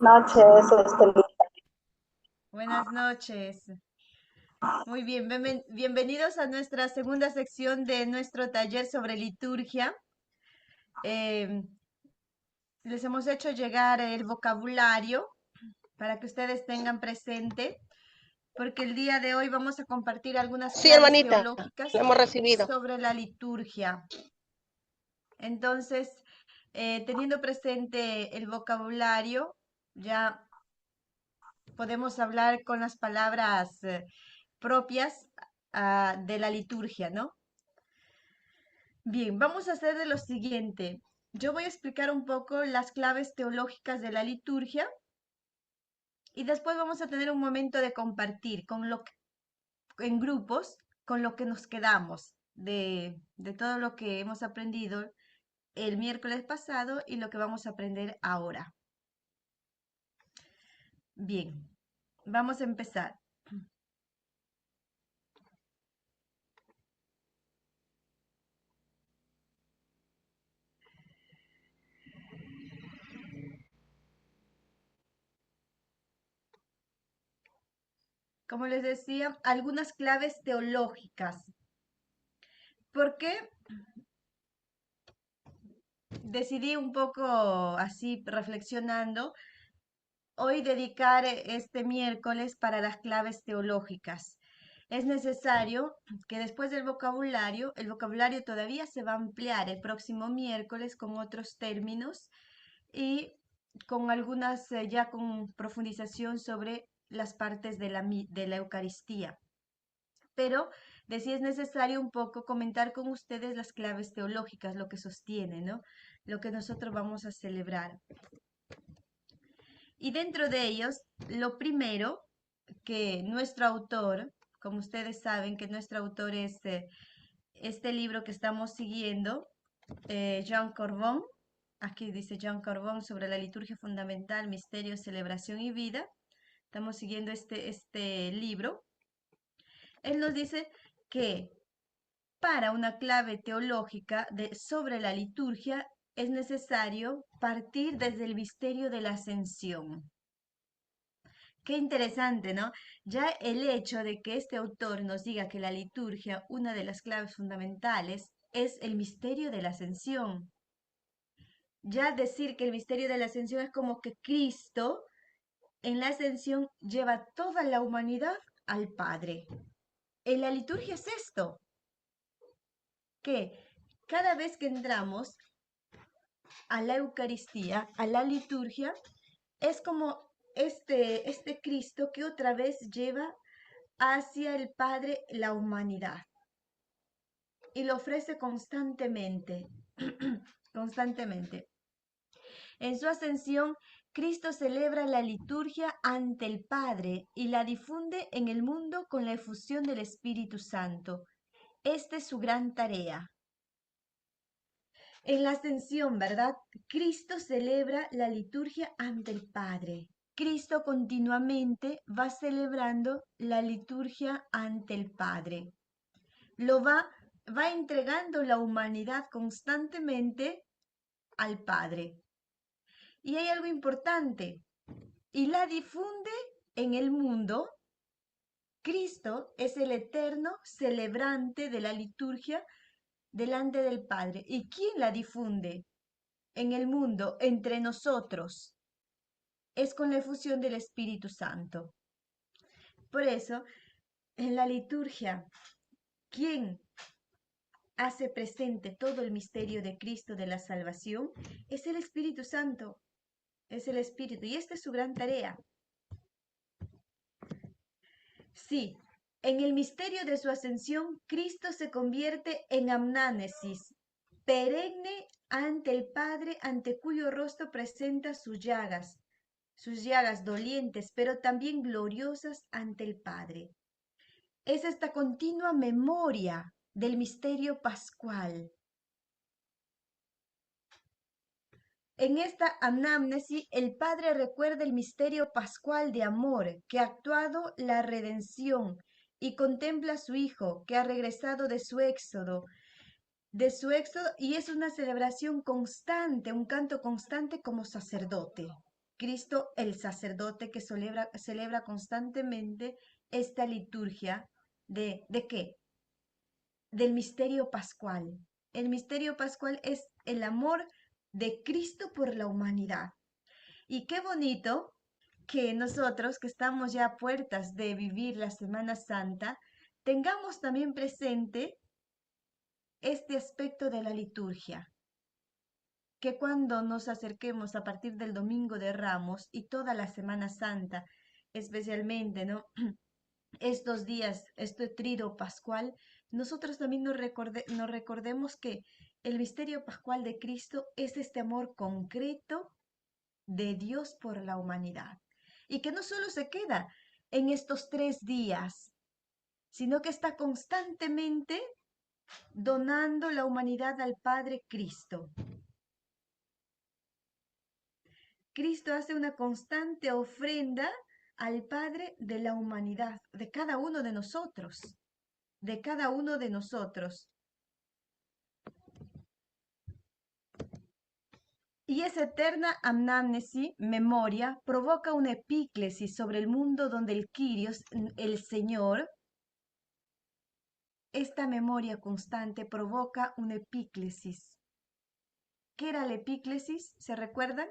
noches, Estelita. Buenas noches. Muy bien, bienvenidos a nuestra segunda sección de nuestro taller sobre liturgia. Em, Les hemos hecho llegar el vocabulario para que ustedes tengan presente, porque el día de hoy vamos a compartir algunas Sí, claves hermanita, teológicas lo hemos recibido. sobre la liturgia. Entonces, teniendo presente el vocabulario, ya podemos hablar con las palabras propias de la liturgia, ¿no? Bien, vamos a hacer de lo siguiente. Yo voy a explicar un poco las claves teológicas de la liturgia y después vamos a tener un momento de compartir en grupos con lo que nos quedamos de todo lo que hemos aprendido el miércoles pasado y lo que vamos a aprender ahora. Bien, vamos a empezar. Como les decía, algunas claves teológicas. ¿Por qué decidí un poco así reflexionando hoy dedicar este miércoles para las claves teológicas? Es necesario que después del vocabulario, el vocabulario todavía se va a ampliar el próximo miércoles con otros términos y con algunas ya con profundización sobre las partes de la Eucaristía. Pero de si es necesario un poco comentar con ustedes las claves teológicas, lo que sostiene, ¿no? Lo que nosotros vamos a celebrar. Y dentro de ellos, lo primero que nuestro autor, como ustedes saben que nuestro autor es este libro que estamos siguiendo, Jean Corbon, aquí dice Jean Corbon sobre la liturgia fundamental, misterio, celebración y vida. Estamos siguiendo este libro. Él nos dice que para una clave teológica sobre la liturgia es necesario partir desde el misterio de la ascensión. Qué interesante, ¿no? Ya el hecho de que este autor nos diga que la liturgia, una de las claves fundamentales, es el misterio de la ascensión. Ya decir que el misterio de la ascensión es como que Cristo en la ascensión lleva toda la humanidad al Padre. En la liturgia es esto, que cada vez que entramos a la Eucaristía, a la liturgia, es como este Cristo que otra vez lleva hacia el Padre la humanidad y lo ofrece constantemente, constantemente. En su ascensión, Cristo celebra la liturgia ante el Padre y la difunde en el mundo con la efusión del Espíritu Santo. Esta es su gran tarea. En la ascensión, ¿verdad? Cristo celebra la liturgia ante el Padre. Cristo continuamente va celebrando la liturgia ante el Padre. Lo va entregando la humanidad constantemente al Padre. Y hay algo importante, y la difunde en el mundo. Cristo es el eterno celebrante de la liturgia delante del Padre. ¿Y quién la difunde en el mundo, entre nosotros? Es con la efusión del Espíritu Santo. Por eso, en la liturgia, ¿quién hace presente todo el misterio de Cristo de la salvación? Es el Espíritu Santo, es el Espíritu, y esta es su gran tarea. Sí, en el misterio de su ascensión, Cristo se convierte en amnánesis, perenne ante el Padre, ante cuyo rostro presenta sus llagas dolientes, pero también gloriosas ante el Padre. Es esta continua memoria del misterio pascual. En esta anamnesis, el Padre recuerda el misterio pascual de amor que ha actuado la redención y contempla a su Hijo que ha regresado de su éxodo y es una celebración constante, un canto constante como sacerdote. Cristo el sacerdote que celebra constantemente esta liturgia ¿de qué? Del misterio pascual. El misterio pascual es el amor de Cristo por la humanidad. Y qué bonito que nosotros que estamos ya a puertas de vivir la Semana Santa, tengamos también presente este aspecto de la liturgia, que cuando nos acerquemos a partir del Domingo de Ramos y toda la Semana Santa, especialmente, ¿no? Estos días, este trido pascual, nosotros también nos recordemos que el misterio pascual de Cristo es este amor concreto de Dios por la humanidad. Y que no solo se queda en estos 3 días, sino que está constantemente donando la humanidad al Padre Cristo. Cristo hace una constante ofrenda al Padre de la humanidad, de cada uno de nosotros, de cada uno de nosotros. Y esa eterna anamnesis, memoria, provoca una epíclesis sobre el mundo donde el Kyrios, el Señor, esta memoria constante provoca una epíclesis. ¿Qué era la epíclesis? ¿Se recuerdan?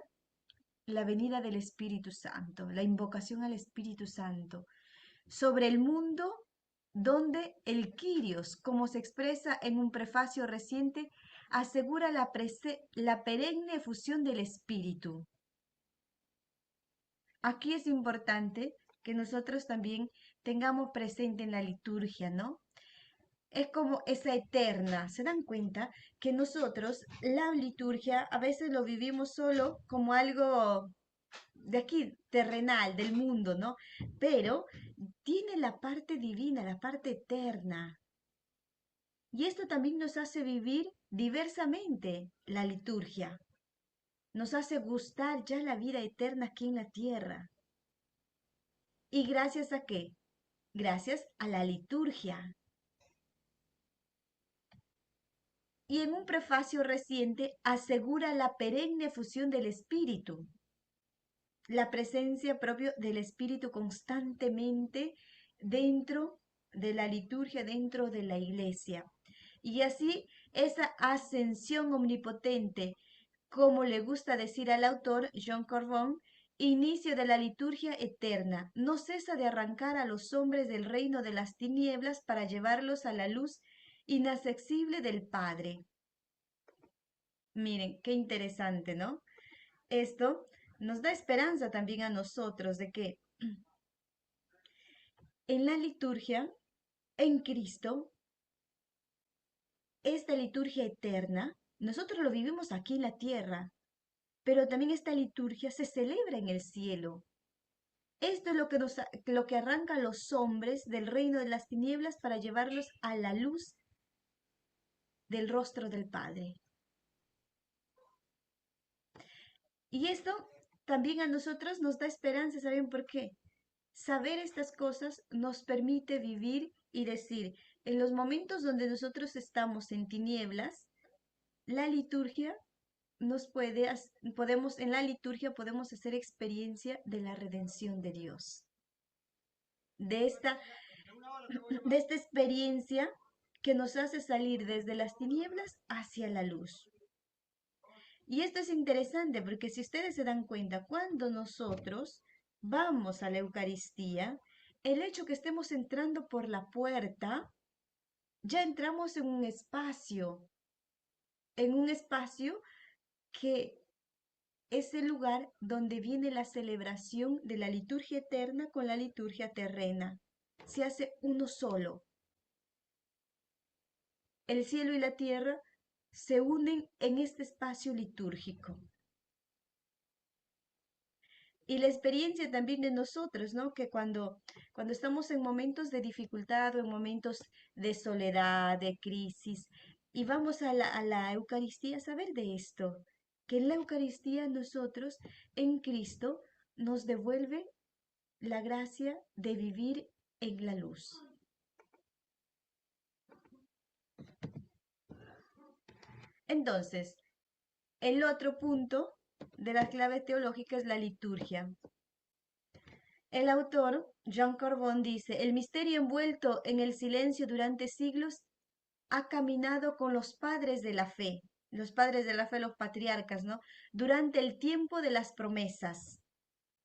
La venida del Espíritu Santo, la invocación al Espíritu Santo, sobre el mundo donde el Kyrios, como se expresa en un prefacio reciente, asegura la perenne efusión del Espíritu. Aquí es importante que nosotros también tengamos presente en la liturgia, ¿no? Es como esa eterna. ¿Se dan cuenta que nosotros la liturgia a veces lo vivimos solo como algo de aquí, terrenal, del mundo, ¿no? Pero tiene la parte divina, la parte eterna. Y esto también nos hace vivir diversamente la liturgia. Nos hace gustar ya la vida eterna aquí en la tierra. ¿Y gracias a qué? Gracias a la liturgia. Y en un prefacio reciente asegura la perenne fusión del espíritu, la presencia propia del espíritu constantemente dentro de la liturgia, dentro de la iglesia. Y así esa ascensión omnipotente, como le gusta decir al autor Jean Corbon, inicio de la liturgia eterna, no cesa de arrancar a los hombres del reino de las tinieblas para llevarlos a la luz inaccesible del Padre. Miren, qué interesante, ¿no? Esto nos da esperanza también a nosotros de que en la liturgia, en Cristo, esta liturgia eterna, nosotros lo vivimos aquí en la tierra, pero también esta liturgia se celebra en el cielo. Esto es lo que arranca a los hombres del reino de las tinieblas para llevarlos a la luz del rostro del Padre. Y esto también a nosotros nos da esperanza, ¿saben por qué? Saber estas cosas nos permite vivir y decir, en los momentos donde nosotros estamos en tinieblas, la liturgia en la liturgia podemos hacer experiencia de la redención de Dios, de esta, de esta experiencia que nos hace salir desde las tinieblas hacia la luz. Y esto es interesante porque si ustedes se dan cuenta, cuando nosotros vamos a la Eucaristía, el hecho que estemos entrando por la puerta, ya entramos en un espacio que es el lugar donde viene la celebración de la liturgia eterna con la liturgia terrena. Se hace uno solo. El cielo y la tierra se unen en este espacio litúrgico. Y la experiencia también de nosotros, ¿no? Que cuando estamos en momentos de dificultad o en momentos de soledad, de crisis, y vamos a la Eucaristía, saber de esto, que en la Eucaristía nosotros, en Cristo, nos devuelve la gracia de vivir en la luz. Entonces, el otro punto de la clave teológica es la liturgia. El autor, Jean Corbon, dice, el misterio envuelto en el silencio durante siglos ha caminado con los padres de la fe, los patriarcas, ¿no? Durante el tiempo de las promesas,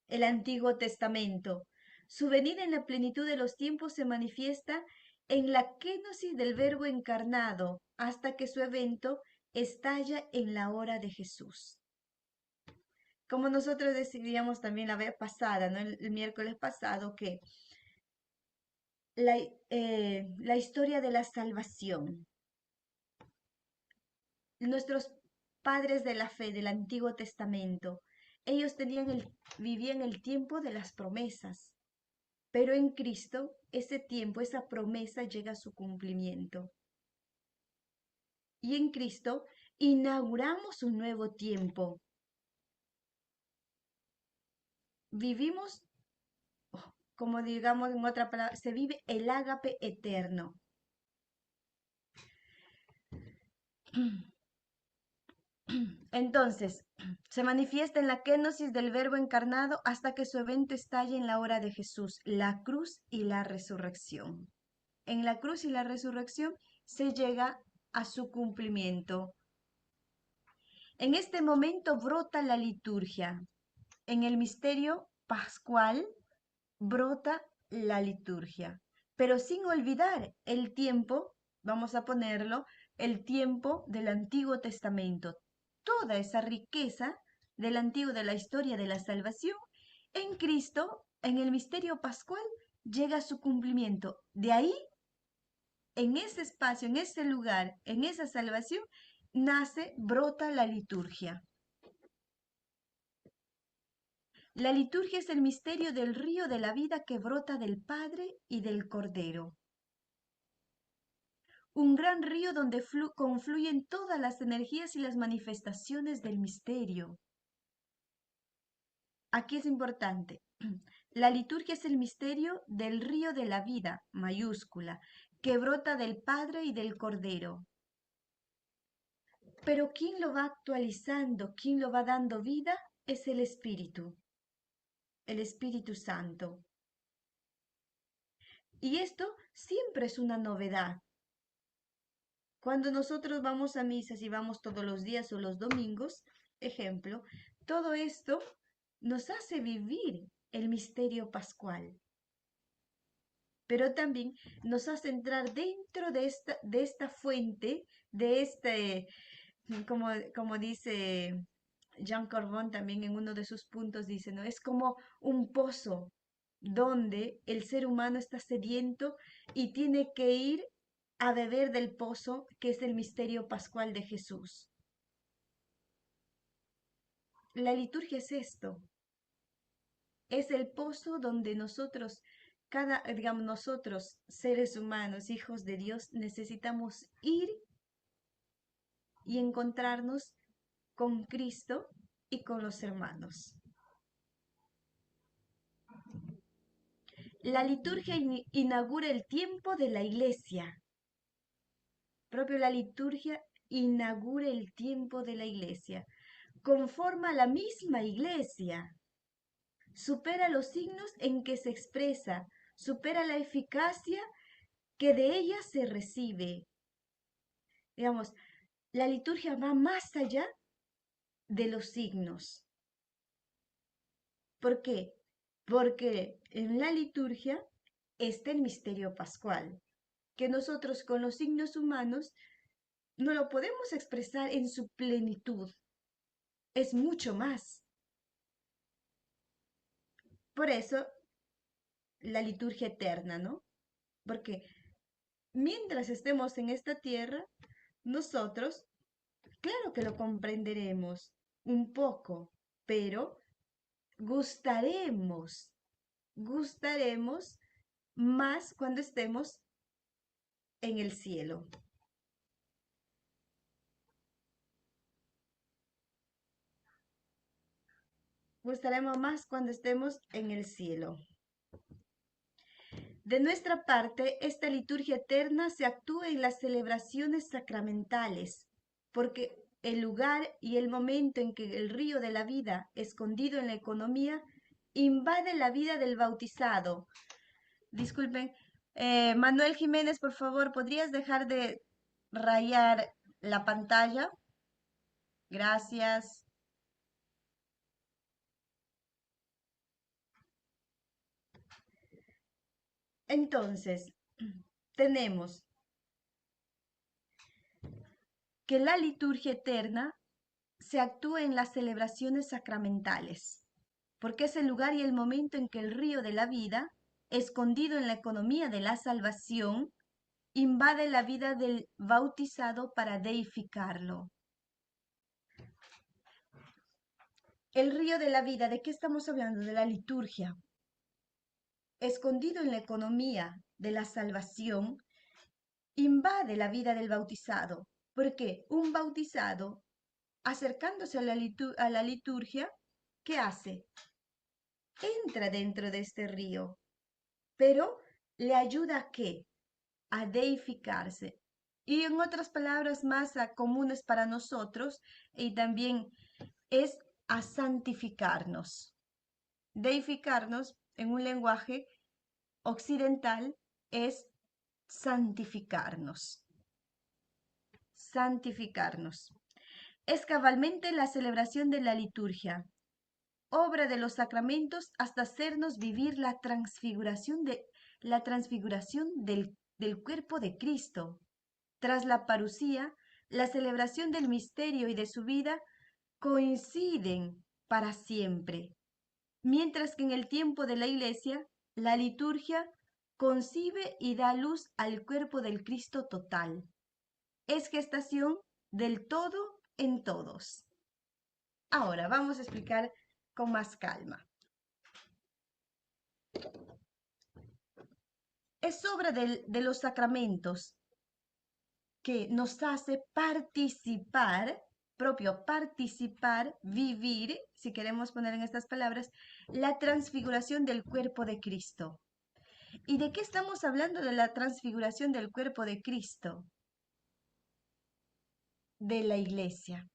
el Antiguo Testamento. Su venida en la plenitud de los tiempos se manifiesta en la kénosis del Verbo encarnado, hasta que su evento estalla en la hora de Jesús. Como nosotros decidíamos también la vez pasada, ¿no? El miércoles pasado, que la historia de la salvación. Nuestros padres de la fe del Antiguo Testamento, ellos vivían el tiempo de las promesas, pero en Cristo ese tiempo, esa promesa llega a su cumplimiento. Y en Cristo inauguramos un nuevo tiempo. Vivimos, como digamos en otra palabra, se vive el ágape eterno. Entonces, se manifiesta en la kénosis del Verbo encarnado hasta que su evento estalle en la hora de Jesús, la cruz y la resurrección. En la cruz y la resurrección se llega a su cumplimiento. En este momento brota la liturgia. En el misterio pascual brota la liturgia, pero sin olvidar el tiempo, vamos a ponerlo, el tiempo del Antiguo Testamento. Toda esa riqueza del antiguo, de la historia de la salvación, en Cristo, en el misterio pascual, llega a su cumplimiento. De ahí, en ese espacio, en ese lugar, en esa salvación, brota la liturgia. La liturgia es el misterio del río de la vida que brota del Padre y del Cordero. Un gran río donde confluyen todas las energías y las manifestaciones del misterio. Aquí es importante. La liturgia es el misterio del río de la vida, mayúscula, que brota del Padre y del Cordero. Pero quien lo va actualizando, quien lo va dando vida, es el Espíritu Santo. Y esto siempre es una novedad. Cuando nosotros vamos a misas y vamos todos los días o los domingos, ejemplo, todo esto nos hace vivir el misterio pascual, pero también nos hace entrar dentro de esta fuente, de este, como dice Jean Corbon también en uno de sus puntos, dice, ¿no? Es como un pozo donde el ser humano está sediento y tiene que ir a beber del pozo que es el misterio pascual de Jesús. La liturgia es esto, es el pozo donde nosotros, digamos, nosotros, seres humanos, hijos de Dios, necesitamos ir y encontrarnos con Cristo y con los hermanos. La liturgia inaugura el tiempo de la iglesia. Propio la liturgia inaugura el tiempo de la iglesia. Conforma la misma iglesia. Supera los signos en que se expresa. Supera la eficacia que de ella se recibe. Digamos, la liturgia va más allá de los signos. ¿Por qué? Porque en la liturgia está el misterio pascual, que nosotros con los signos humanos no lo podemos expresar en su plenitud. Es mucho más. Por eso, la liturgia eterna, ¿no? Porque mientras estemos en esta tierra, nosotros, claro que lo comprenderemos un poco, pero gustaremos más cuando estemos en el cielo. Gustaremos más cuando estemos en el cielo. De nuestra parte, esta liturgia eterna se actúa en las celebraciones sacramentales, porque el lugar y el momento en que el río de la vida, escondido en la economía, invade la vida del bautizado. Disculpen, Manuel Jiménez, por favor, ¿podrías dejar de rayar la pantalla? Gracias. Entonces, tenemos que la liturgia eterna se actúa en las celebraciones sacramentales, porque es el lugar y el momento en que el río de la vida, escondido en la economía de la salvación, invade la vida del bautizado para deificarlo. El río de la vida, ¿de qué estamos hablando? De la liturgia. Escondido en la economía de la salvación, invade la vida del bautizado, porque un bautizado, acercándose a a la liturgia, ¿qué hace? Entra dentro de este río, pero le ayuda a qué? A deificarse. Y en otras palabras más comunes para nosotros, y también es a santificarnos. Deificarnos en un lenguaje occidental es santificarnos. Santificarnos. Es cabalmente la celebración de la liturgia, obra de los sacramentos hasta hacernos vivir la transfiguración del cuerpo de Cristo. Tras la parusía, la celebración del misterio y de su vida coinciden para siempre, mientras que en el tiempo de la Iglesia, la liturgia concibe y da luz al cuerpo del Cristo total. Es gestación del todo en todos. Ahora vamos a explicar con más calma. Es obra de los sacramentos que nos hace participar, propio participar, vivir, si queremos poner en estas palabras, la transfiguración del cuerpo de Cristo. ¿Y de qué estamos hablando de la transfiguración del cuerpo de Cristo? De la Iglesia.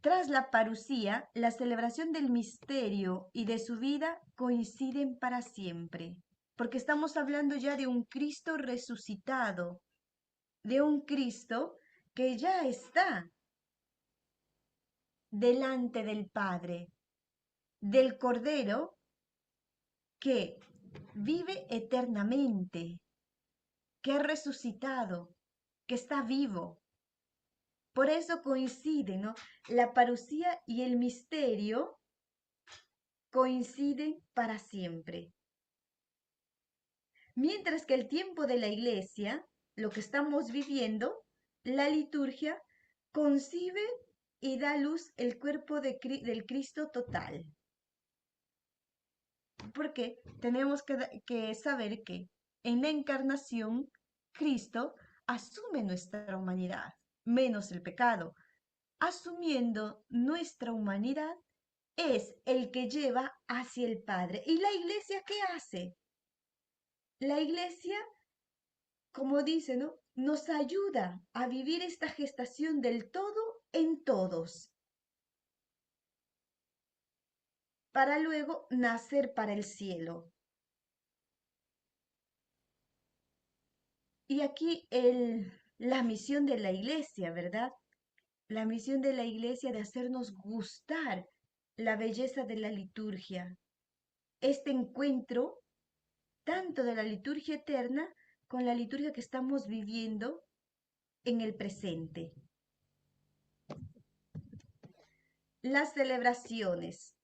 Tras la parusía, la celebración del misterio y de su vida coinciden para siempre, porque estamos hablando ya de un Cristo resucitado, de un Cristo que ya está delante del Padre, del Cordero que vive eternamente, que ha resucitado, que está vivo. Por eso coincide, ¿no? La parusía y el misterio coinciden para siempre. Mientras que el tiempo de la Iglesia, lo que estamos viviendo, la liturgia, concibe y da luz el cuerpo del Cristo total. Porque tenemos que saber que en la encarnación, Cristo asume nuestra humanidad, menos el pecado. Asumiendo nuestra humanidad, es el que lleva hacia el Padre. ¿Y la iglesia qué hace? La iglesia, como dice, ¿no? Nos ayuda a vivir esta gestación del todo en todos, para luego nacer para el cielo. Y aquí la misión de la iglesia, ¿verdad? La misión de la iglesia de hacernos gustar la belleza de la liturgia. Este encuentro, tanto de la liturgia eterna, con la liturgia que estamos viviendo en el presente. Las celebraciones.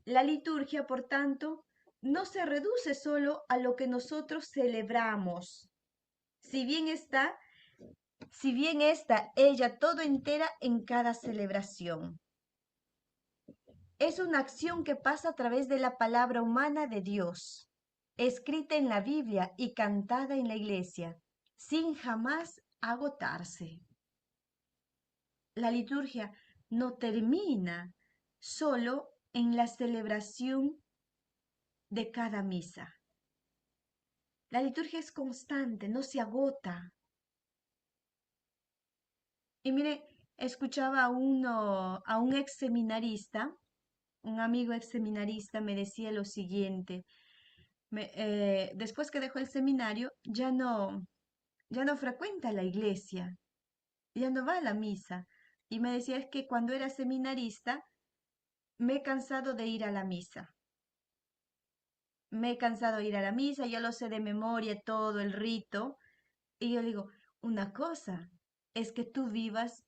La liturgia, por tanto, no se reduce solo a lo que nosotros celebramos, si bien está ella todo entera en cada celebración. Es una acción que pasa a través de la palabra humana de Dios, escrita en la Biblia y cantada en la iglesia, sin jamás agotarse. La liturgia no termina solo en la celebración de cada misa. La liturgia es constante, no se agota. Y mire, escuchaba a un ex seminarista, un amigo ex seminarista me decía lo siguiente, después que dejó el seminario, ya no frecuenta la iglesia, ya no va a la misa. Y me decía, es que cuando era seminarista, me he cansado de ir a la misa. Me he cansado de ir a la misa, ya lo sé de memoria todo el rito. Y yo digo, una cosa es que tú vivas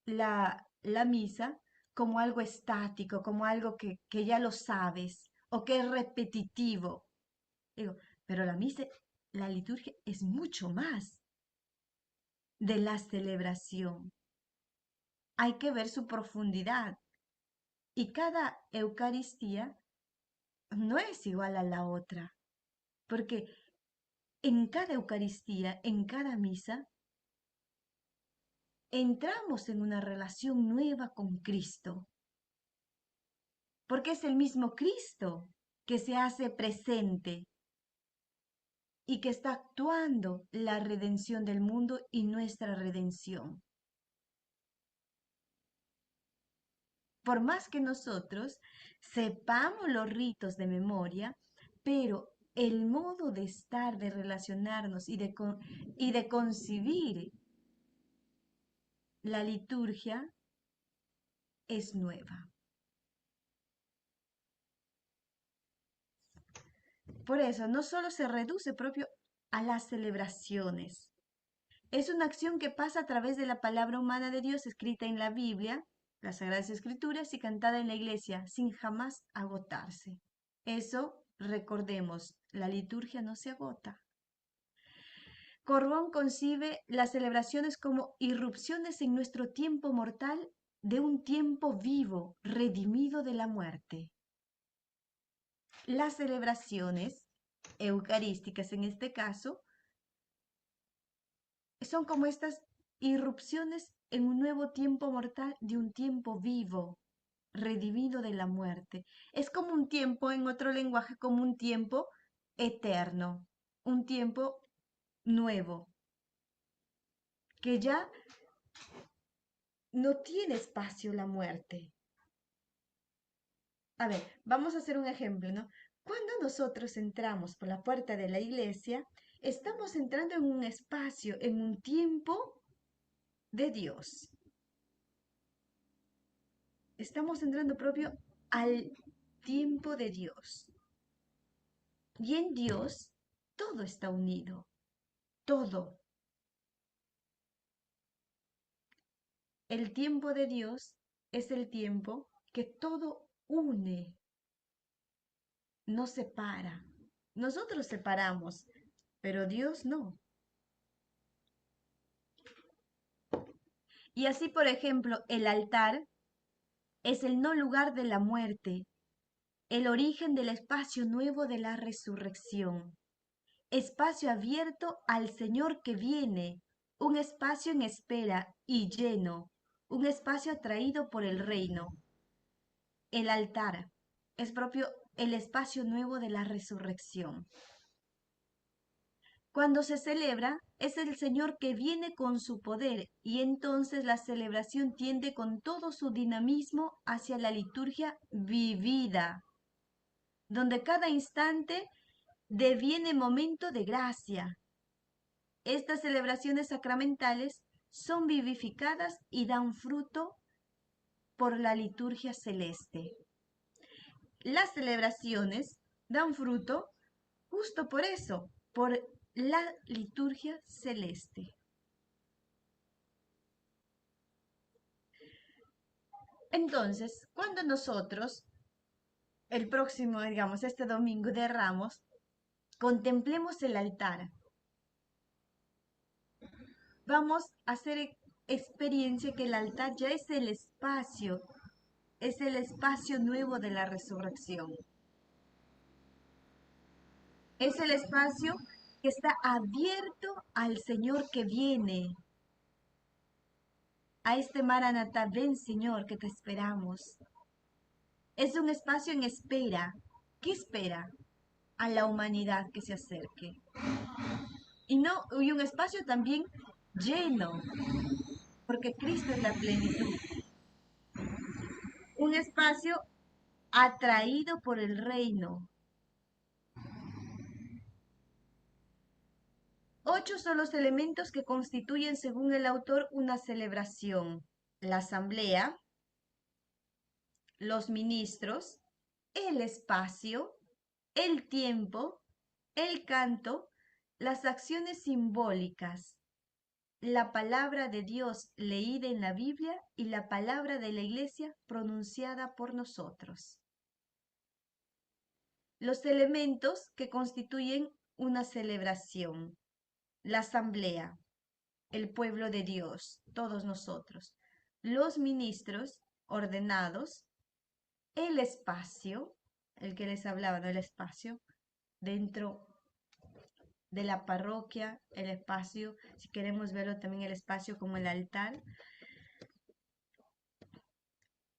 la misa como algo estático, como algo que ya lo sabes o que es repetitivo. Digo, pero la misa, la liturgia es mucho más de la celebración. Hay que ver su profundidad y cada Eucaristía no es igual a la otra, porque en cada Eucaristía, en cada misa, entramos en una relación nueva con Cristo, porque es el mismo Cristo que se hace presente y que está actuando la redención del mundo y nuestra redención. Por más que nosotros sepamos los ritos de memoria, pero el modo de estar, de relacionarnos y de concebir la liturgia es nueva. Por eso, no solo se reduce propio a las celebraciones. Es una acción que pasa a través de la palabra humana de Dios escrita en la Biblia, las Sagradas Escrituras y cantada en la iglesia, sin jamás agotarse. Eso, recordemos, la liturgia no se agota. Corbón concibe las celebraciones como irrupciones en nuestro tiempo mortal de un tiempo vivo, redimido de la muerte. Las celebraciones eucarísticas en este caso son como estas irrupciones en un nuevo tiempo mortal de un tiempo vivo, redimido de la muerte. Es como un tiempo, en otro lenguaje, como un tiempo eterno, un tiempo nuevo, que ya no tiene espacio la muerte. A ver, vamos a hacer un ejemplo, ¿no? Cuando nosotros entramos por la puerta de la iglesia, estamos entrando en un espacio, en un tiempo de Dios. Estamos entrando propio al tiempo de Dios. Y en Dios todo está unido, todo. El tiempo de Dios es el tiempo que todo une, no separa. Nosotros separamos, pero Dios no. Y así, por ejemplo, el altar es el no lugar de la muerte, el origen del espacio nuevo de la resurrección, espacio abierto al Señor que viene, un espacio en espera y lleno, un espacio atraído por el reino. El altar es propio el espacio nuevo de la resurrección. Cuando se celebra, es el Señor que viene con su poder y entonces la celebración tiende con todo su dinamismo hacia la liturgia vivida, donde cada instante deviene momento de gracia. Estas celebraciones sacramentales son vivificadas y dan fruto por la liturgia celeste. Las celebraciones dan fruto justo por eso, por la liturgia celeste. Entonces, cuando nosotros, el próximo, digamos, este domingo de Ramos, contemplemos el altar, vamos a hacer experiencia que el altar ya es el espacio nuevo de la resurrección. Es el espacio que está abierto al Señor que viene. A este Maranatá, ven Señor, que te esperamos. Es un espacio en espera. ¿Qué espera? A la humanidad que se acerque. Y no, y un espacio también lleno. porque Cristo es la plenitud. Un espacio atraído por el reino. 8 son los elementos que constituyen, según el autor, una celebración: la asamblea, los ministros, el espacio, el tiempo, el canto, las acciones simbólicas, la palabra de Dios leída en la Biblia y la palabra de la iglesia pronunciada por nosotros. Los elementos que constituyen una celebración: la asamblea, el pueblo de Dios, todos nosotros, los ministros ordenados, el espacio, el que les hablaba, ¿no? El espacio dentro de la parroquia, el espacio, si queremos verlo también el espacio como el altar,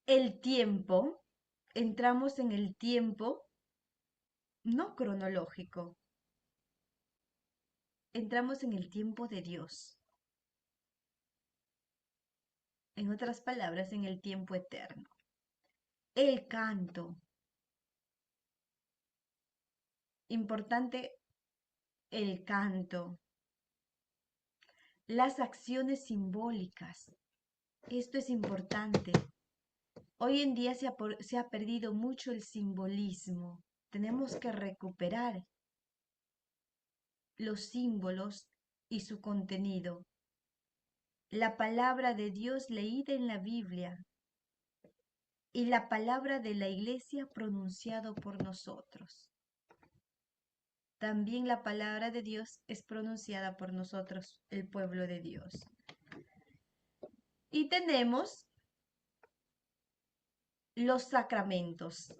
el tiempo, entramos en el tiempo no cronológico, entramos en el tiempo de Dios, en otras palabras, en el tiempo eterno. El canto, importante el canto, las acciones simbólicas, esto es importante. Hoy en día se ha perdido mucho el simbolismo. Tenemos que recuperar los símbolos y su contenido. La palabra de Dios leída en la Biblia y la palabra de la iglesia pronunciado por nosotros. También la palabra de Dios es pronunciada por nosotros, el pueblo de Dios. Y tenemos los sacramentos.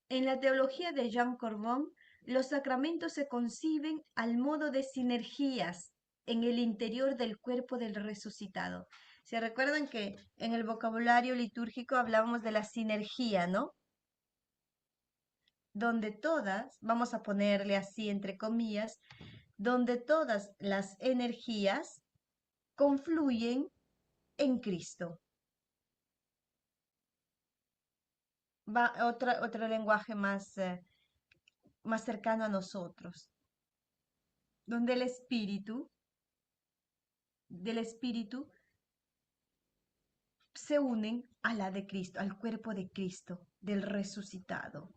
En la teología de Jean Corbon, los sacramentos se conciben al modo de sinergias en el interior del cuerpo del resucitado. ¿Se recuerdan que en el vocabulario litúrgico hablábamos de la sinergia, ¿no? Donde todas, vamos a ponerle así entre comillas, donde todas las energías confluyen en Cristo. Va otro lenguaje más cercano a nosotros, donde el espíritu del espíritu se unen a la de Cristo, al cuerpo de Cristo, del resucitado.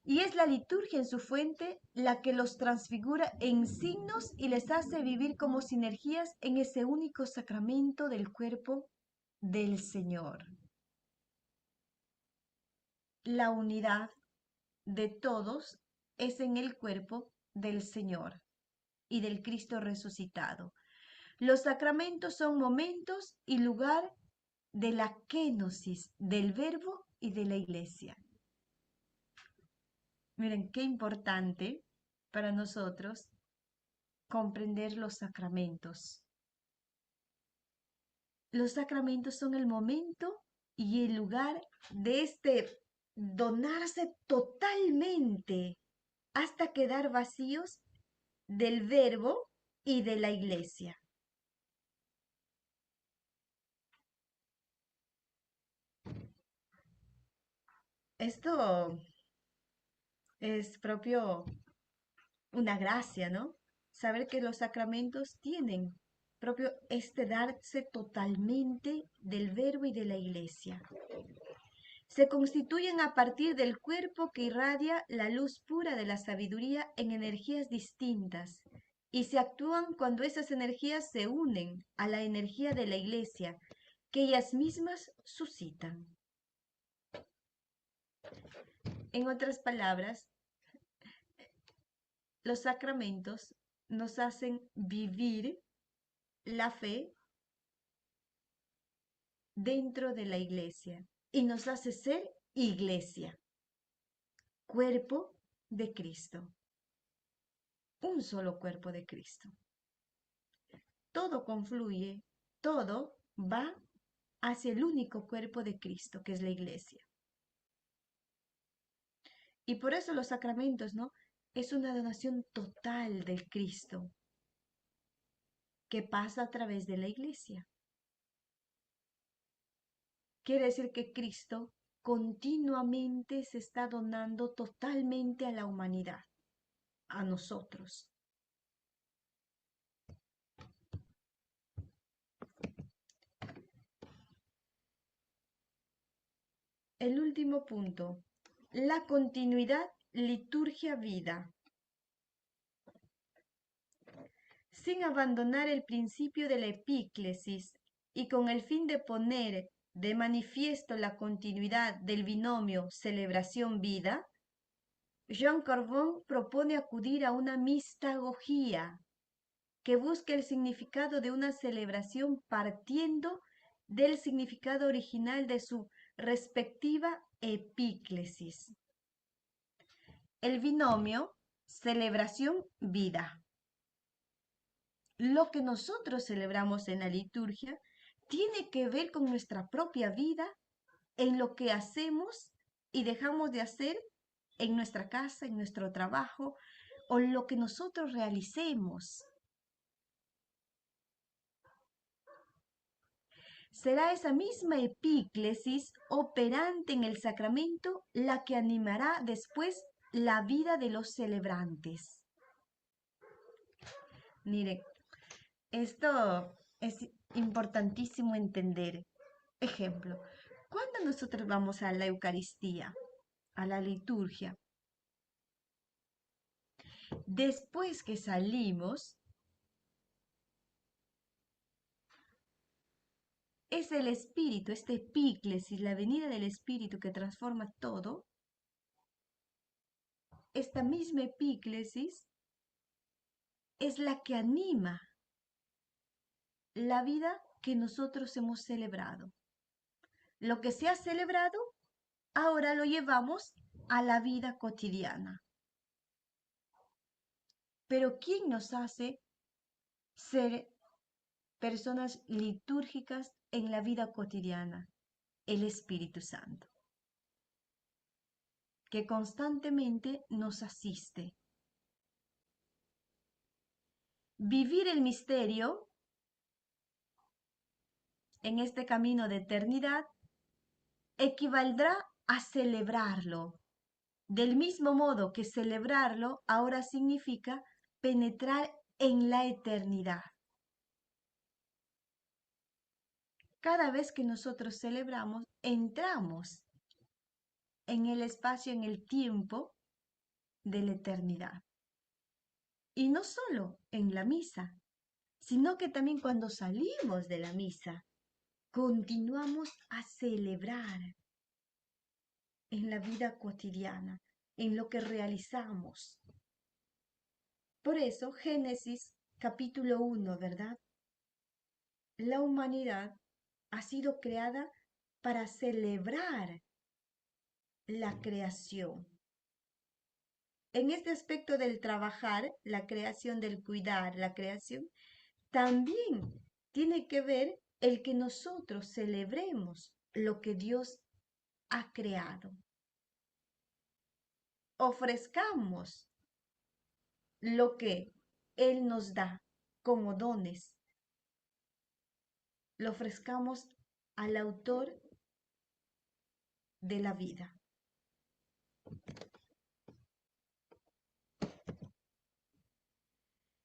Y es la liturgia en su fuente la que los transfigura en signos y les hace vivir como sinergias en ese único sacramento del cuerpo del Señor. La unidad de todos es en el cuerpo del Señor y del Cristo resucitado. Los sacramentos son momentos y lugar de la kénosis del Verbo y de la Iglesia. Miren, qué importante para nosotros comprender los sacramentos. Los sacramentos son el momento y el lugar de donarse totalmente hasta quedar vacíos del Verbo y de la Iglesia. Esto es propio una gracia, ¿no? Saber que los sacramentos tienen propio darse totalmente del Verbo y de la Iglesia. Se constituyen a partir del cuerpo que irradia la luz pura de la sabiduría en energías distintas y se actúan cuando esas energías se unen a la energía de la Iglesia que ellas mismas suscitan. En otras palabras, los sacramentos nos hacen vivir la fe dentro de la iglesia y nos hace ser iglesia, cuerpo de Cristo, un solo cuerpo de Cristo. Todo confluye, todo va hacia el único cuerpo de Cristo, que es la iglesia. Y por eso los sacramentos, ¿no? Es una donación total del Cristo, que pasa a través de la iglesia. Quiere decir que Cristo continuamente se está donando totalmente a la humanidad, a nosotros. El último punto, la continuidad liturgia-vida. Sin abandonar el principio de la epíclesis y con el fin de poner de manifiesto la continuidad del binomio celebración-vida, Jean Carbon propone acudir a una mistagogía que busca el significado de una celebración partiendo del significado original de su respectiva epíclesis. El binomio celebración-vida. Lo que nosotros celebramos en la liturgia tiene que ver con nuestra propia vida, en lo que hacemos y dejamos de hacer en nuestra casa, en nuestro trabajo o lo que nosotros realicemos. Será esa misma epíclesis operante en el sacramento la que animará después la vida de los celebrantes. Miren, esto es importantísimo entender. Ejemplo, cuando nosotros vamos a la Eucaristía, a la liturgia, después que salimos, es el Espíritu, esta epíclesis, la venida del Espíritu que transforma todo. Esta misma epíclesis es la que anima la vida que nosotros hemos celebrado. Lo que se ha celebrado, ahora lo llevamos a la vida cotidiana. Pero ¿quién nos hace ser personas litúrgicas en la vida cotidiana? El Espíritu Santo, que constantemente nos asiste. Vivir el misterio en este camino de eternidad equivaldrá a celebrarlo. Del mismo modo que celebrarlo ahora significa penetrar en la eternidad. Cada vez que nosotros celebramos, entramos en el espacio, en el tiempo de la eternidad. Y no solo en la misa, sino que también cuando salimos de la misa, continuamos a celebrar en la vida cotidiana, en lo que realizamos. Por eso, Génesis capítulo 1, ¿verdad? La humanidad ha sido creada para celebrar la creación. En este aspecto del trabajar, la creación, del cuidar, la creación, también tiene que ver el que nosotros celebremos lo que Dios ha creado. Ofrezcamos lo que Él nos da como dones. Lo ofrezcamos al autor de la vida.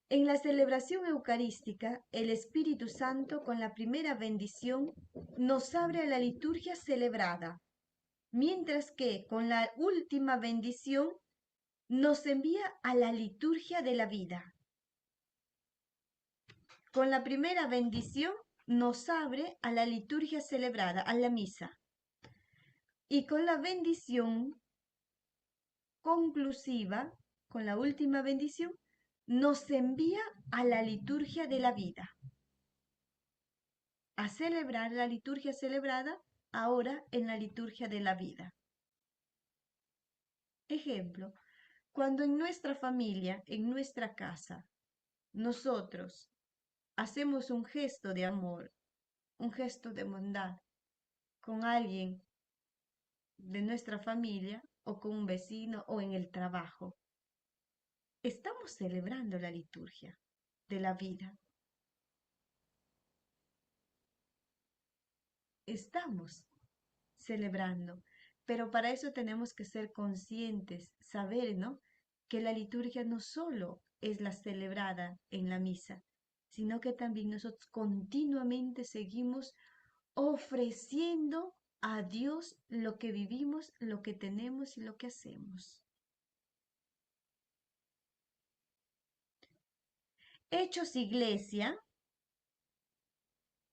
En la celebración eucarística, el Espíritu Santo con la primera bendición nos abre a la liturgia celebrada, mientras que con la última bendición nos envía a la liturgia de la vida. Con la primera bendición nos abre a la liturgia celebrada, a la misa. Y con la bendición conclusiva, con la última bendición, nos envía a la liturgia de la vida. A celebrar la liturgia celebrada ahora en la liturgia de la vida. Ejemplo, cuando en nuestra familia, en nuestra casa, nosotros hacemos un gesto de amor, un gesto de bondad con alguien de nuestra familia o con un vecino o en el trabajo, estamos celebrando la liturgia de la vida. estamos celebrando. Pero para eso tenemos que ser conscientes, saber, ¿no? Que la liturgia no solo es la celebrada en la misa, sino que también nosotros continuamente seguimos ofreciendo a Dios lo que vivimos, lo que tenemos y lo que hacemos. Hechos iglesia,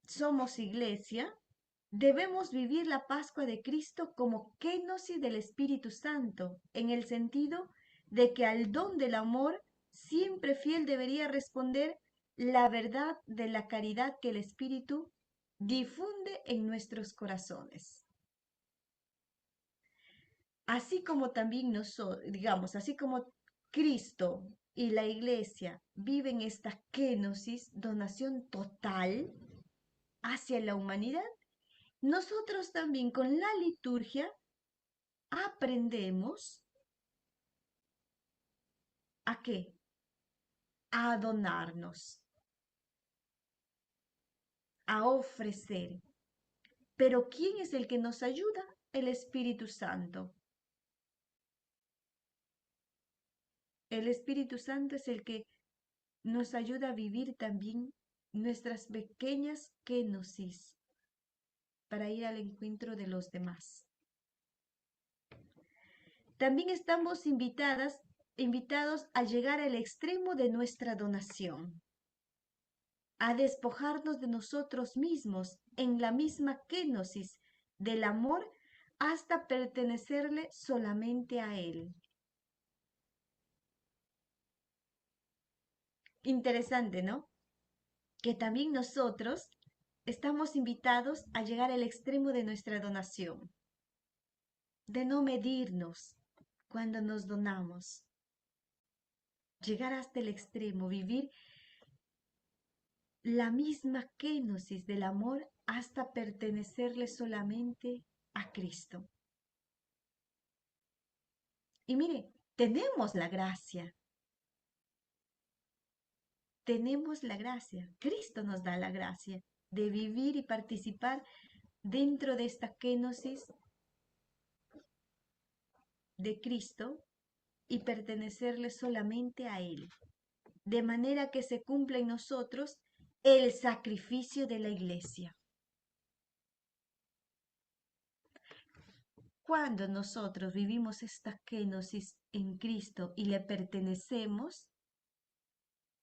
somos iglesia, debemos vivir la Pascua de Cristo como kenosis del Espíritu Santo, en el sentido de que al don del amor siempre fiel debería responder la verdad de la caridad que el Espíritu difunde en nuestros corazones. Así como también nosotros, digamos, así como Cristo y la Iglesia viven esta kenosis, donación total hacia la humanidad, nosotros también con la liturgia aprendemos ¿a qué? A donarnos, a ofrecer. Pero ¿quién es el que nos ayuda? El Espíritu Santo. El Espíritu Santo es el que nos ayuda a vivir también nuestras pequeñas kenosis para ir al encuentro de los demás. También estamos invitados a llegar al extremo de nuestra donación, a despojarnos de nosotros mismos en la misma kenosis del amor hasta pertenecerle solamente a Él. Interesante, ¿no? Que también nosotros estamos invitados a llegar al extremo de nuestra donación, de no medirnos cuando nos donamos, llegar hasta el extremo, vivir la misma kenosis del amor hasta pertenecerle solamente a Cristo. Y mire, tenemos la gracia, Cristo nos da la gracia de vivir y participar dentro de esta kenosis de Cristo y pertenecerle solamente a Él, de manera que se cumpla en nosotros el sacrificio de la iglesia. Cuando nosotros vivimos esta kenosis en Cristo y le pertenecemos,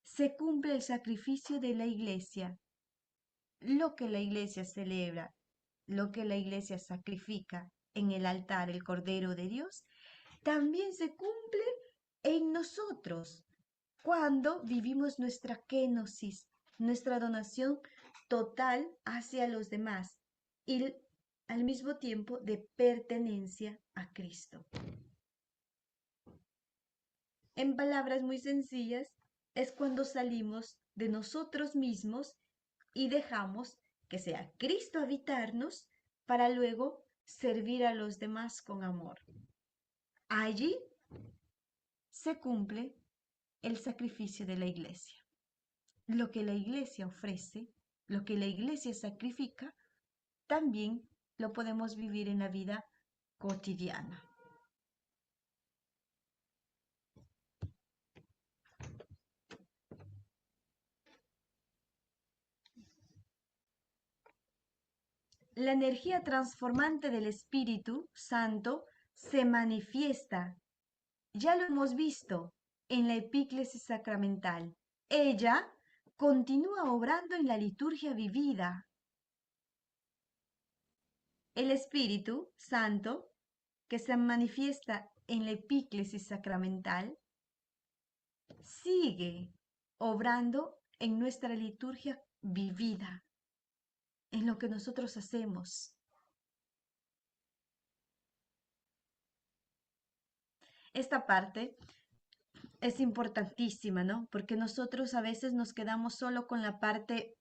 se cumple el sacrificio de la iglesia. Lo que la iglesia celebra, lo que la iglesia sacrifica en el altar, el Cordero de Dios, también se cumple en nosotros cuando vivimos nuestra kenosis, nuestra donación total hacia los demás y al mismo tiempo de pertenencia a Cristo. En palabras muy sencillas, es cuando salimos de nosotros mismos y dejamos que sea Cristo habitarnos para luego servir a los demás con amor. Allí se cumple el sacrificio de la iglesia. Lo que la iglesia ofrece, lo que la iglesia sacrifica, también lo podemos vivir en la vida cotidiana. La energía transformante del Espíritu Santo se manifiesta. Ya lo hemos visto en la epíclesis sacramental. Ella continúa obrando en la liturgia vivida. El Espíritu Santo, que se manifiesta en la epíclesis sacramental, sigue obrando en nuestra liturgia vivida, en lo que nosotros hacemos. Esta parte es importantísima, ¿no? Porque nosotros a veces nos quedamos solo con la parte,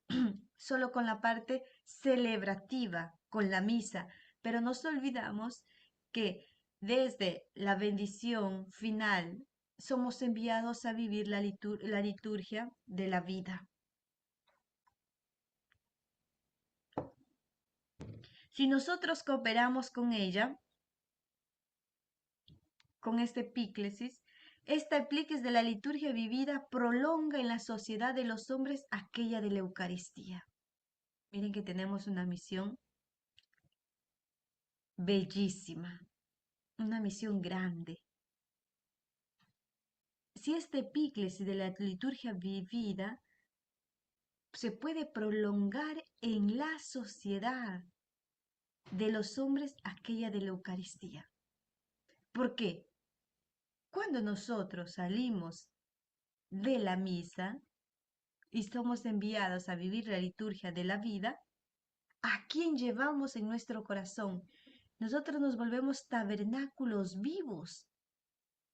solo con la parte celebrativa, con la misa, pero nos olvidamos que desde la bendición final somos enviados a vivir la liturgia de la vida. Si nosotros cooperamos con ella, con esta epíclesis, esta epíclesis de la liturgia vivida prolonga en la sociedad de los hombres aquella de la Eucaristía. Miren que tenemos una misión bellísima, una misión grande. Si esta epíclesis de la liturgia vivida se puede prolongar en la sociedad de los hombres aquella de la Eucaristía. ¿Por qué? Cuando nosotros salimos de la misa y somos enviados a vivir la liturgia de la vida, ¿a quién llevamos en nuestro corazón? Nosotros nos volvemos tabernáculos vivos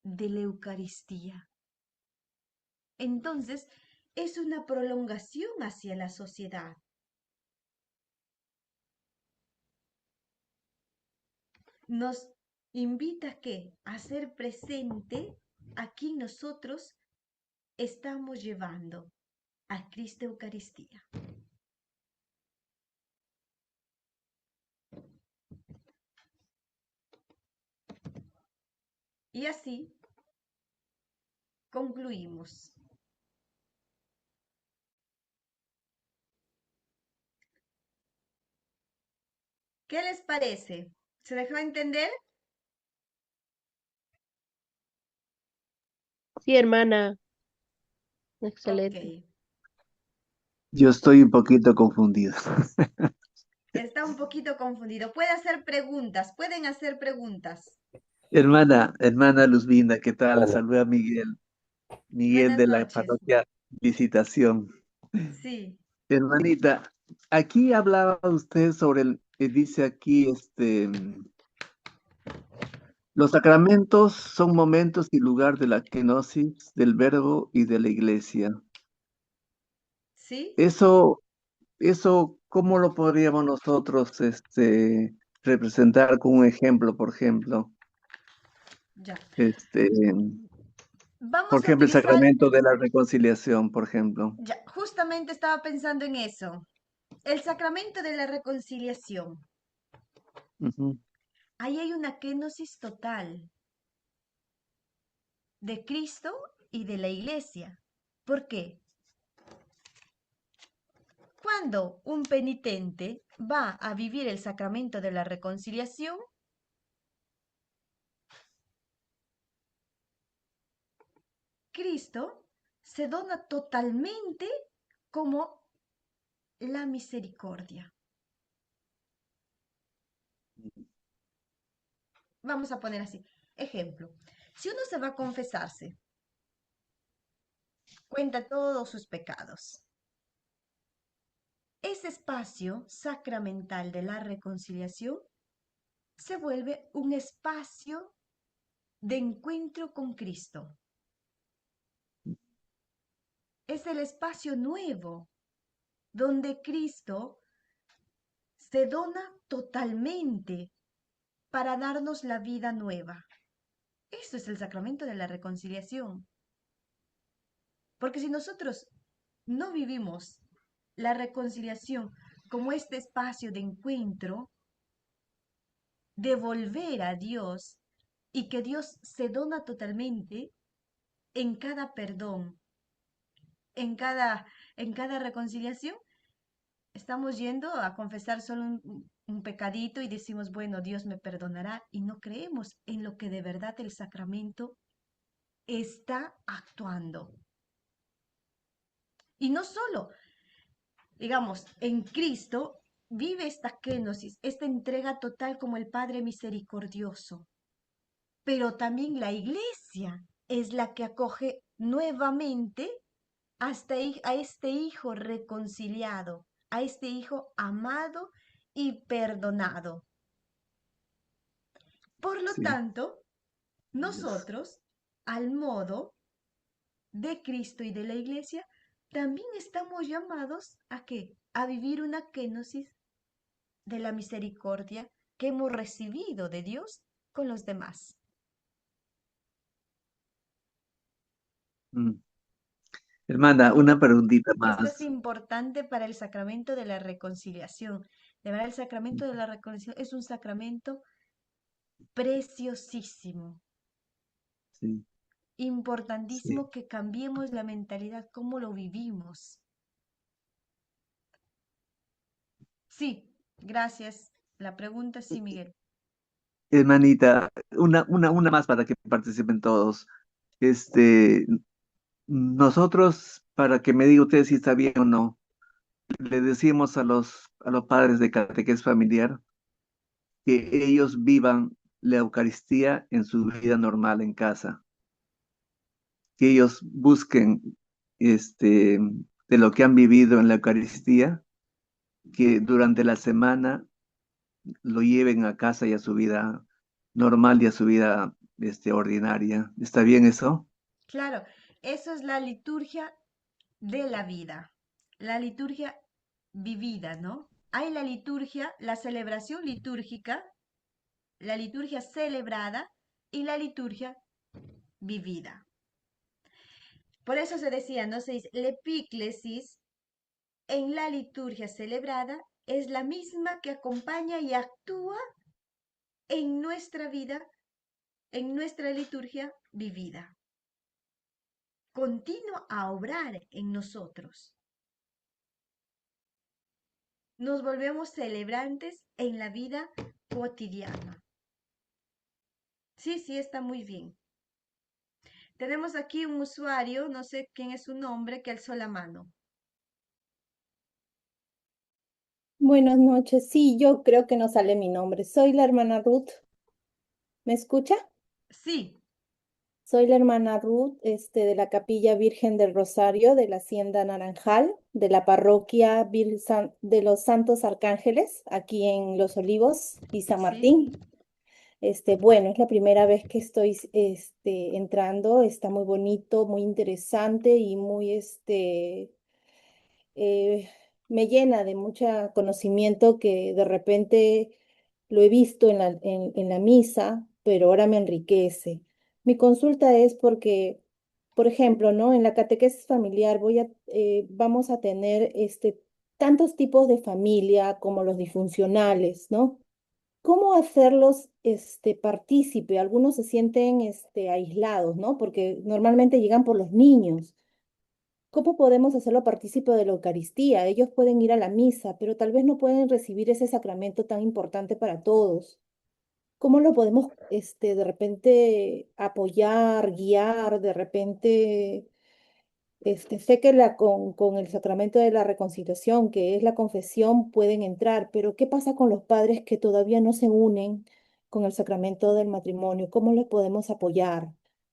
de la Eucaristía. Entonces, es una prolongación hacia la sociedad. Nos invita a ser presente a quien nosotros estamos llevando, a Cristo Eucaristía. Y así concluimos. ¿Qué les parece? ¿Se dejó entender? Sí, hermana. Ok. Excelente. Yo estoy un poquito confundido. Está un poquito confundido. Pueden hacer preguntas. Hermana Luzbina, ¿qué tal? La Hola. saluda Miguel. Miguel Buenas de la noches. parroquia Visitación. Sí, Hermanita, aquí hablaba usted sobre dice aquí, los sacramentos son momentos y lugar de la kenosis, del verbo y de la iglesia. sí, Eso, ¿cómo lo podríamos nosotros, representar con un ejemplo, por ejemplo? ya. Este, por Vamos a ejemplo, el utilizar, sacramento de la reconciliación, por ejemplo. ya, justamente estaba pensando en eso. El sacramento de la reconciliación. Ujú. Ahí hay una kenosis total de Cristo y de la iglesia. ¿Por qué? Cuando un penitente va a vivir el sacramento de la reconciliación, Cristo se dona totalmente como la misericordia. Vamos a poner así. Ejemplo, si uno se va a confesarse, cuenta todos sus pecados. Ese espacio sacramental de la reconciliación se vuelve un espacio de encuentro con Cristo. Es el espacio nuevo donde Cristo se dona totalmente para darnos la vida nueva. Eso es el sacramento de la reconciliación. Porque si nosotros no vivimos la reconciliación como este espacio de encuentro, de volver a Dios y que Dios se dona totalmente en cada perdón, en cada, en cada reconciliación, estamos yendo a confesar solo un pecadito y decimos, bueno, Dios me perdonará y no creemos en lo que de verdad el sacramento está actuando. Y no solo, digamos, en Cristo vive esta kenosis, esta entrega total como el Padre misericordioso, pero también la iglesia es la que acoge nuevamente a este hijo reconciliado, a este hijo amado y perdonado. Por lo Sí. tanto, nosotros, al modo de Cristo y de la iglesia, también estamos llamados ¿a qué? A vivir una kenosis de la misericordia que hemos recibido de Dios con los demás. Mm. Hermana, una preguntita Esto es más. importante para el sacramento de la reconciliación. De verdad, el sacramento de la reconciliación es un sacramento preciosísimo, Sí, sí. importantísimo que cambiemos la mentalidad, cómo lo vivimos. Sí, gracias. La pregunta sí, Miguel. Hermanita, una más para que participen todos. Este, nosotros, para que me diga usted si está bien o no, le decimos a los padres de catequesis familiar que ellos vivan la Eucaristía en su vida normal en casa, que ellos busquen de lo que han vivido en la Eucaristía, que durante la semana lo lleven a casa y a su vida normal y a su vida ordinaria. ¿Está bien eso? Claro, eso es la liturgia de la vida, la liturgia vivida, ¿no? Hay la liturgia, la celebración litúrgica, la liturgia celebrada y la liturgia vivida. Por eso se decía, ¿no? Se dice, la epíclesis en la liturgia celebrada es la misma que acompaña y actúa en nuestra vida, en nuestra liturgia vivida. Continúa a obrar en nosotros. Nos volvemos celebrantes en la vida cotidiana. Sí, sí, está muy bien. Tenemos aquí un usuario, no sé quién es su nombre, que alzó la mano. Buenas noches. Sí, yo creo que no sale mi nombre. Soy la hermana Ruth. ¿Me escucha? Sí, Soy la hermana Ruth, de la Capilla Virgen del Rosario de la Hacienda Naranjal, de la parroquia de los Santos Arcángeles, aquí en Los Olivos y San sí. Martín. Bueno, es la primera vez que estoy, entrando. Está muy bonito, muy interesante y muy, eh, me llena de mucho conocimiento que de repente lo he visto en la misa, pero ahora me enriquece. Mi consulta es porque, por ejemplo, ¿no? En la catequesis familiar vamos a tener tantos tipos de familia como los disfuncionales, ¿no? ¿Cómo hacerlos partícipe? Algunos se sienten aislados, ¿no? Porque normalmente llegan por los niños. ¿Cómo podemos hacerlo partícipe de la Eucaristía? Ellos pueden ir a la misa, pero tal vez no pueden recibir ese sacramento tan importante para todos. ¿Cómo lo podemos, de repente, apoyar, guiar? De repente, sé que con el sacramento de la reconciliación, que es la confesión, pueden entrar, pero ¿qué pasa con los padres que todavía no se unen con el sacramento del matrimonio? ¿Cómo les podemos apoyar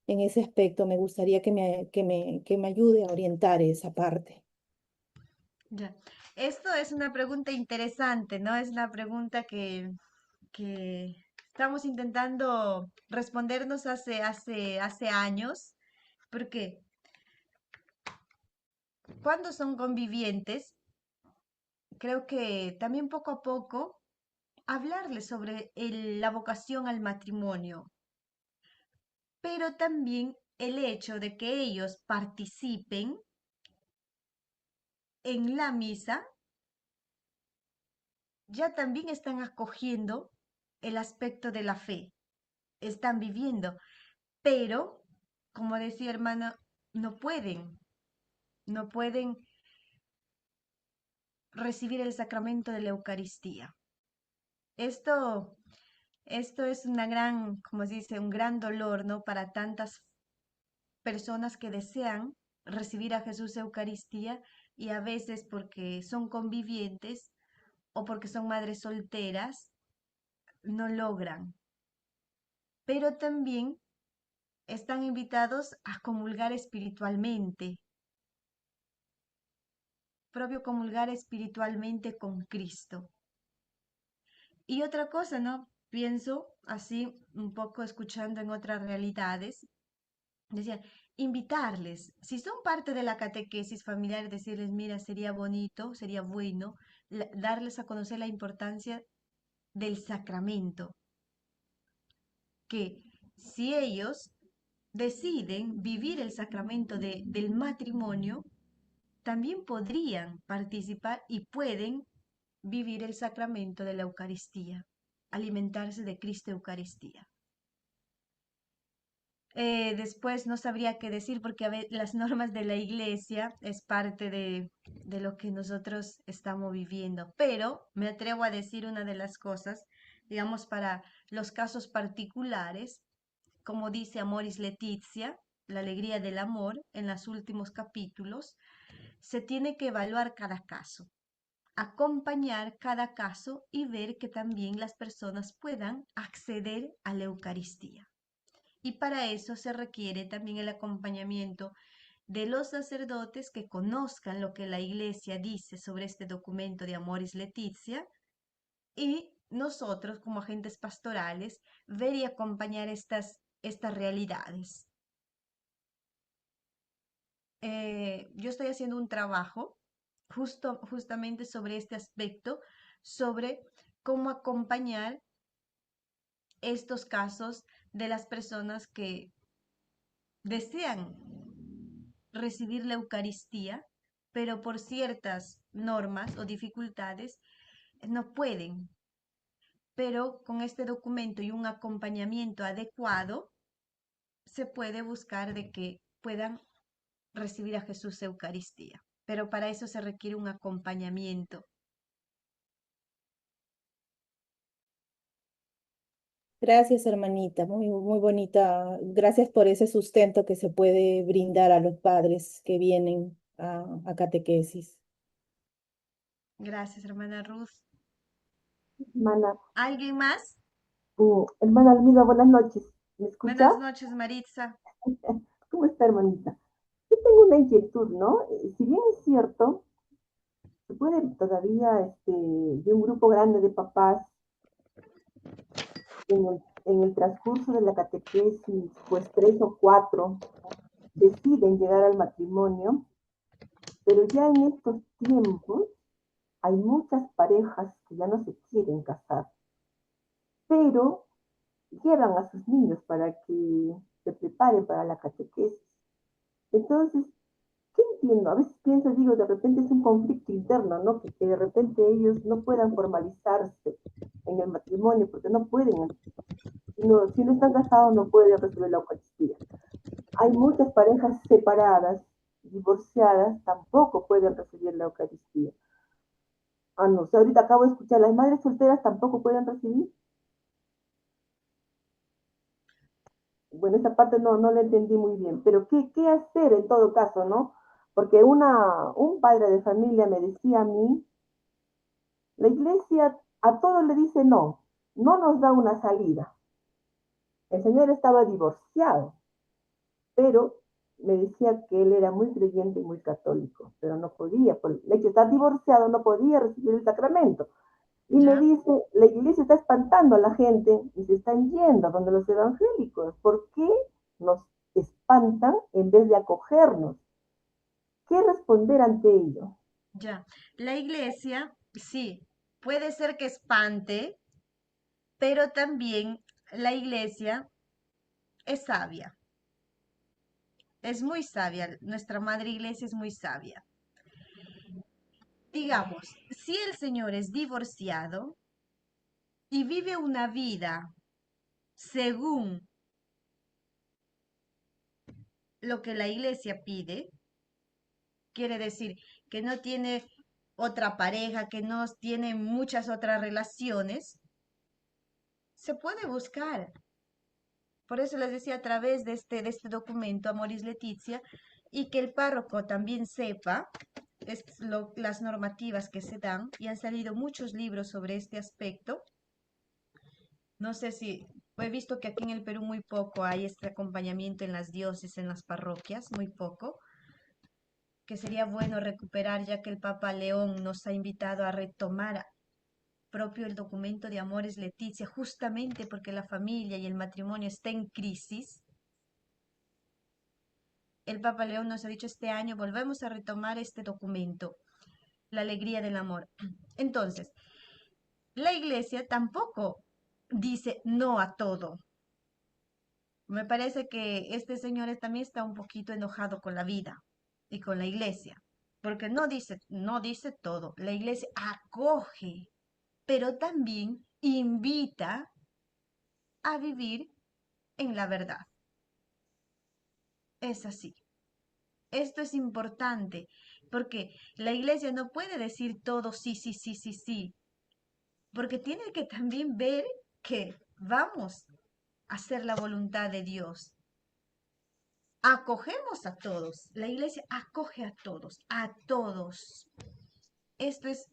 en ese aspecto? Me gustaría que me ayude a orientar esa parte. Ya. Esto es una pregunta interesante, ¿no? Es una pregunta que estamos intentando respondernos hace años, porque cuando son convivientes, creo que también poco a poco hablarles sobre la vocación al matrimonio, pero también el hecho de que ellos participen en la misa, ya también están acogiendo el aspecto de la fe, están viviendo, pero, como decía hermana, no pueden recibir el sacramento de la Eucaristía. Esto, esto es una gran, como se dice, un gran dolor, ¿no? Para tantas personas que desean recibir a Jesús Eucaristía y a veces porque son convivientes o porque son madres solteras, no logran. Pero también están invitados a comulgar espiritualmente, propio comulgar espiritualmente con Cristo. Y otra cosa, ¿no? Pienso así, un poco escuchando en otras realidades, decían, invitarles, si son parte de la catequesis familiar, decirles, mira, sería bonito, sería bueno darles a conocer la importancia del sacramento, que si ellos deciden vivir el sacramento del matrimonio, también podrían participar y pueden vivir el sacramento de la Eucaristía, alimentarse de Cristo Eucaristía. Después no sabría qué decir porque las normas de la iglesia es parte de lo que nosotros estamos viviendo, pero me atrevo a decir una de las cosas, digamos, para los casos particulares, como dice Amoris Laetitia, la alegría del amor, en los últimos capítulos, se tiene que evaluar cada caso, acompañar cada caso y ver que también las personas puedan acceder a la Eucaristía. Y para eso se requiere también el acompañamiento de los sacerdotes que conozcan lo que la Iglesia dice sobre este documento de Amoris Laetitia y nosotros como agentes pastorales ver y acompañar estas realidades. Yo estoy haciendo un trabajo justamente sobre este aspecto, sobre cómo acompañar estos casos de las personas que desean recibir la Eucaristía, pero por ciertas normas o dificultades no pueden. Pero con este documento y un acompañamiento adecuado, se puede buscar de que puedan recibir a Jesús Eucaristía. Pero para eso se requiere un acompañamiento. Gracias, hermanita, muy, muy bonita. Gracias por ese sustento que se puede brindar a los padres que vienen a catequesis. Gracias, hermana Ruth. Hermana, ¿Alguien más? hermana Almida, buenas noches. ¿Me escucha? Buenas noches, Maritza. ¿Cómo está, hermanita? Yo tengo una inquietud, ¿no? Si bien es cierto, se puede todavía, de un grupo grande de papás en el transcurso de la catequesis, pues 3 o 4 deciden llegar al matrimonio, pero ya en estos tiempos hay muchas parejas que ya no se quieren casar, pero llevan a sus niños para que se preparen para la catequesis. Entonces, ¿qué entiendo? A veces pienso, digo, de repente es un conflicto interno, ¿no? Que de repente ellos no puedan formalizarse en el matrimonio porque no pueden, si no están casados no pueden recibir la Eucaristía. Hay muchas parejas separadas, divorciadas, tampoco pueden recibir la Eucaristía. Ah, no sé, ahorita acabo de escuchar, las madres solteras tampoco pueden recibir. Bueno, esa parte no la entendí muy bien, pero ¿qué hacer en todo caso, no? Porque un padre de familia me decía a mí, la iglesia a todo le dice no, no nos da una salida. El señor estaba divorciado, pero me decía que él era muy creyente y muy católico, pero no podía, por el hecho de estar divorciado, no podía recibir el sacramento. Y me ¿Ya? dice, la iglesia está espantando a la gente y se están yendo a donde los evangélicos. ¿Por qué nos espantan en vez de acogernos? ¿Qué responder ante ello? Ya. La iglesia, sí, puede ser que espante, pero también la iglesia es sabia, es muy sabia. Nuestra madre iglesia es muy sabia. Digamos, si el señor es divorciado y vive una vida según lo que la iglesia pide, quiere decir que no tiene otra pareja, que no tiene muchas otras relaciones, se puede buscar. Por eso les decía a través de este documento, Amoris Laetitia, y que el párroco también sepa las normativas que se dan, y han salido muchos libros sobre este aspecto. No sé si he visto que aquí en el Perú muy poco hay este acompañamiento en las diócesis, en las parroquias, muy poco, que sería bueno recuperar ya que el Papa León nos ha invitado a retomar propio el documento de Amoris Laetitia, justamente porque la familia y el matrimonio está en crisis. El Papa León nos ha dicho este año volvemos a retomar este documento, la alegría del amor. Entonces, la iglesia tampoco dice no a todo. Me parece que este señor también está un poquito enojado con la vida y con la iglesia. porque no dice todo. La iglesia acoge, pero también invita a vivir en la verdad. Es así. Esto es importante porque la iglesia no puede decir todo sí, sí, sí, sí, sí, porque tiene que también ver que vamos a hacer la voluntad de Dios. Acogemos a todos. La iglesia acoge a todos, a todos. Esto es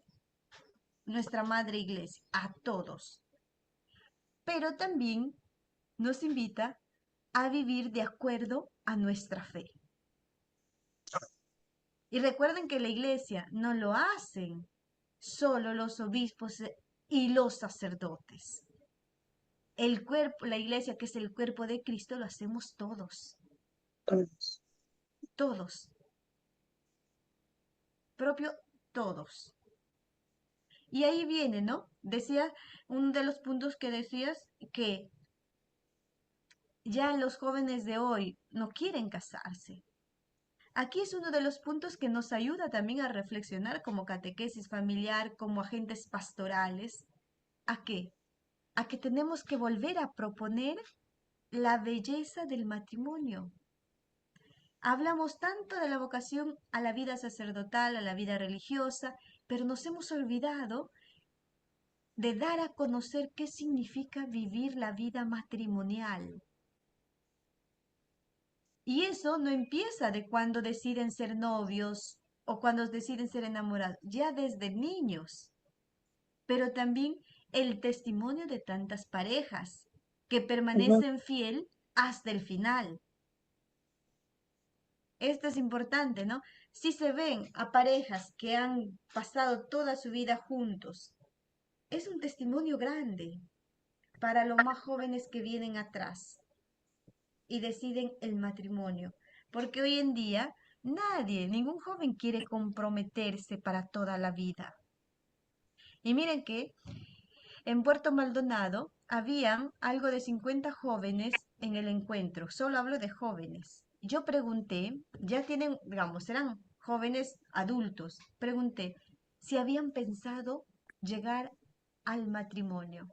nuestra madre iglesia, a todos. Pero también nos invita a vivir de acuerdo a nuestra fe. Y recuerden que la iglesia no lo hacen solo los obispos y los sacerdotes. El cuerpo, la iglesia que es el cuerpo de Cristo, lo hacemos todos. Todos. Propio todos. Y ahí viene, ¿no? Decía, uno de los puntos que decías, que ya los jóvenes de hoy no quieren casarse. Aquí es uno de los puntos que nos ayuda también a reflexionar como catequesis familiar, como agentes pastorales. ¿A qué? A que tenemos que volver a proponer la belleza del matrimonio. Hablamos tanto de la vocación a la vida sacerdotal, a la vida religiosa, pero nos hemos olvidado de dar a conocer qué significa vivir la vida matrimonial. Y eso no empieza de cuando deciden ser novios o cuando deciden ser enamorados, ya desde niños. Pero también el testimonio de tantas parejas que permanecen fiel hasta el final. Esto es importante, ¿no? Si se ven a parejas que han pasado toda su vida juntos, es un testimonio grande para los más jóvenes que vienen atrás y deciden el matrimonio. Porque hoy en día nadie, ningún joven quiere comprometerse para toda la vida. Y miren que en Puerto Maldonado habían algo de 50 jóvenes en el encuentro. Solo hablo de jóvenes. Yo pregunté, ya tienen, digamos, eran jóvenes adultos. Pregunté si habían pensado llegar al matrimonio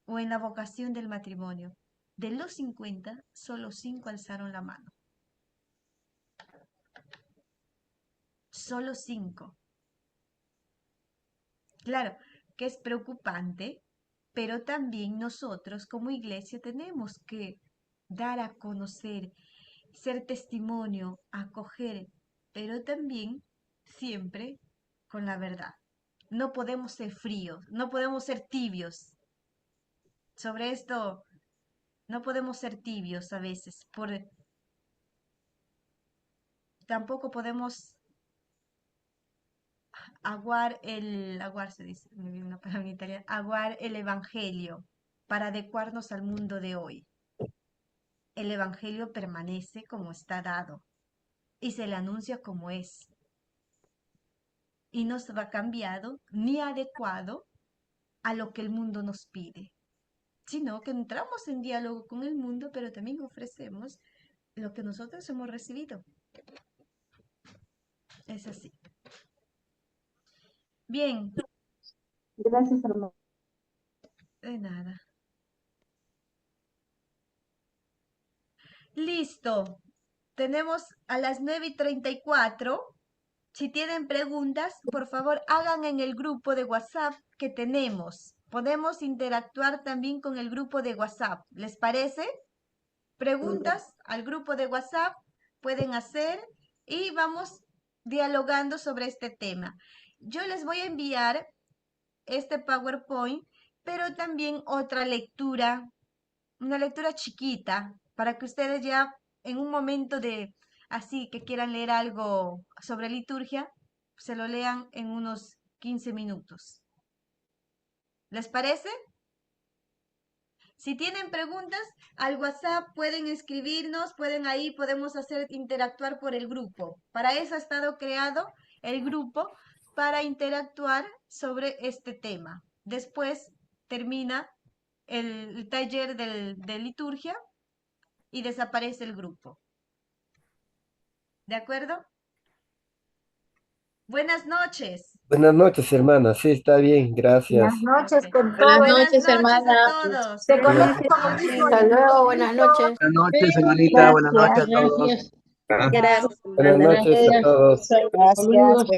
o en la vocación del matrimonio. De los 50, solo 5 alzaron la mano. Solo 5. Claro, que es preocupante, pero también nosotros como iglesia tenemos que dar a conocer, ser testimonio, acoger, pero también siempre con la verdad. No podemos ser fríos, no podemos ser tibios. Sobre esto, no podemos ser tibios a veces, tampoco podemos aguar se dice, me viene una palabra en italiano, aguar el evangelio para adecuarnos al mundo de hoy. El evangelio permanece como está dado y se le anuncia como es. Y no se va cambiado ni adecuado a lo que el mundo nos pide, sino que entramos en diálogo con el mundo, pero también ofrecemos lo que nosotros hemos recibido. Es así. Bien, Gracias, hermano. de nada. Listo. Tenemos a las 9:34. Si tienen preguntas, por favor, hagan en el grupo de WhatsApp que tenemos. Podemos interactuar también con el grupo de WhatsApp. ¿Les parece? Preguntas al grupo de WhatsApp pueden hacer y vamos dialogando sobre este tema. Yo les voy a enviar este PowerPoint, pero también otra lectura, una lectura chiquita, para que ustedes ya en un momento de así que quieran leer algo sobre liturgia, se lo lean en unos 15 minutos. ¿Les parece? Si tienen preguntas, al WhatsApp pueden escribirnos, podemos hacer interactuar por el grupo. Para eso ha estado creado el grupo, para interactuar sobre este tema. Después termina el taller de liturgia y desaparece el grupo. ¿De acuerdo? Buenas noches. Buenas noches, hermana. Sí, está bien, gracias. Buenas noches Ok. con Buenas todo. Buenas noches, noches a hermana. todos. Se Buenas conecta con el mismo. Hasta luego, buenas noches. Buenas noches, hermanita. Buenas noches a todos. Gracias. Ah, Gracias, buenas hermana. noches a todos. Gracias. Saludos.